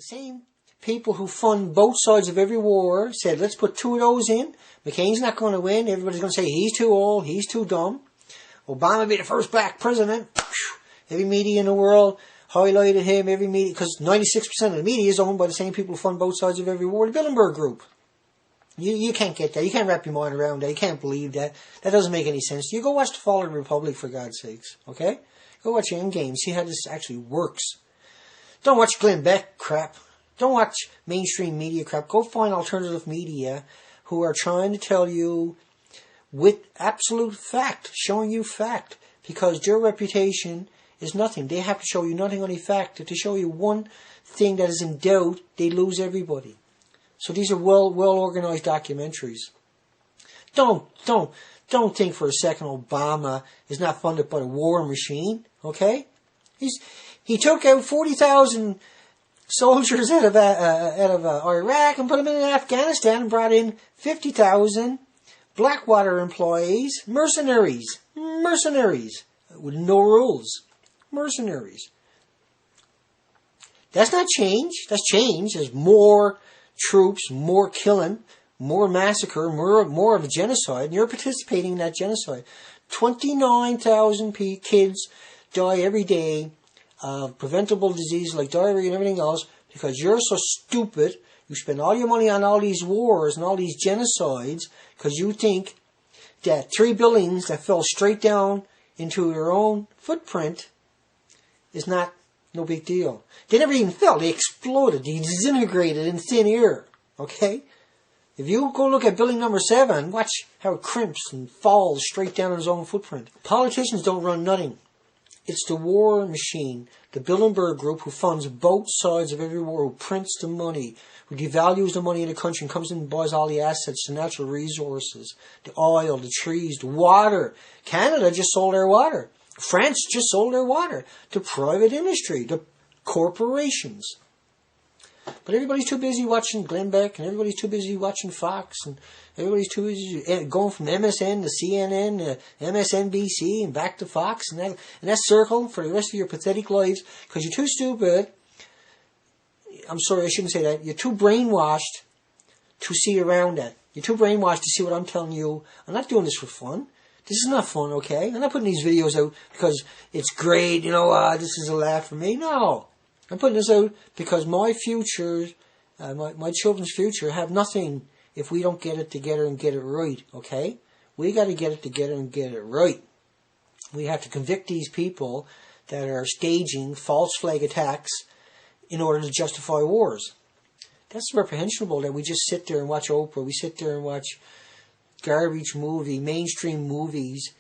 The same people who fund both sides of every war said, let's put 2 of those in. McCain's not going to win. Everybody's going to say he's too old, he's too dumb. Obama will be the first black president. Every media in the world highlighted him. Every media, because 96% of the media is owned by the same people who fund both sides of every war. The Bilderberg Group. You can't get that. You can't wrap your mind around that. You can't believe that. That doesn't make any sense. You go watch The Fall of the Republic, for God's sakes. Okay? Go watch Endgame. See how this actually works. Don't watch Glenn Beck crap. Don't watch mainstream media crap. Go find alternative media who are trying to tell you with absolute fact, showing you fact, because their reputation is nothing. They have to show you nothing, only fact. If they show you one thing that is in doubt, they lose everybody. So these are well organized documentaries. Don't think for a second Obama is not funded by the war machine. Okay, he took out 40,000 soldiers out of Iraq and put them in Afghanistan and brought in 50,000 Blackwater employees, mercenaries with no rules, mercenaries. That's not change. That's change. There's more troops, more killing, more massacre, more of a genocide, and you're participating in that genocide. 29,000 kids die every day of preventable diseases like diarrhea and everything else because you're so stupid. You spend all your money on all these wars and all these genocides because you think that 3 buildings that fell straight down into your own footprint is no big deal. They never even fell. They exploded. They disintegrated in thin air. Okay? If you go look at building number 7, watch how it crimps and falls straight down on its own footprint. Politicians don't run nothing. It's the war machine, the Bilderberg Group, who funds both sides of every war, who prints the money, who devalues the money in the country and comes in and buys all the assets, the natural resources, the oil, the trees, the water. Canada just sold their water. France just sold their water to private industry, to corporations. But everybody's too busy watching Glenn Beck, and everybody's too busy watching Fox, and everybody's too busy going from MSN to CNN to MSNBC and back to Fox, and that circle for the rest of your pathetic lives, because you're too stupid. I'm sorry, I shouldn't say that. You're too brainwashed to see around that. You're too brainwashed to see what I'm telling you. I'm not doing this for fun. This is not fun, okay? I'm not putting these videos out because it's great, this is a laugh for me. No. I'm putting this out because my future, my children's future have nothing if we don't get it together and get it right, okay? We got to get it together and get it right. We have to convict these people that are staging false flag attacks in order to justify wars. That's reprehensible that we just sit there and watch Oprah. We sit there and watch garbage mainstream movies,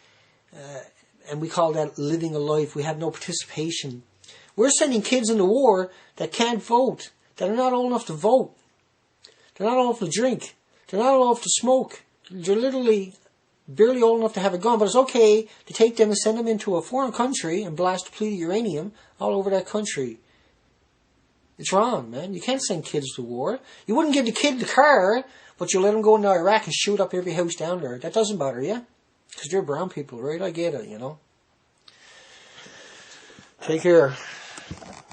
and we call that living a life. We have no participation. We're sending kids into war that can't vote, that are not old enough to vote. They're not old enough to drink. They're not old enough to smoke. They're literally barely old enough to have a gun, but it's okay to take them and send them into a foreign country and blast depleted uranium all over that country. It's wrong, man. You can't send kids to war. You wouldn't give the kid the car, but you let them go into Iraq and shoot up every house down there. That doesn't bother you. Because they're brown people, right? I get it, Take care.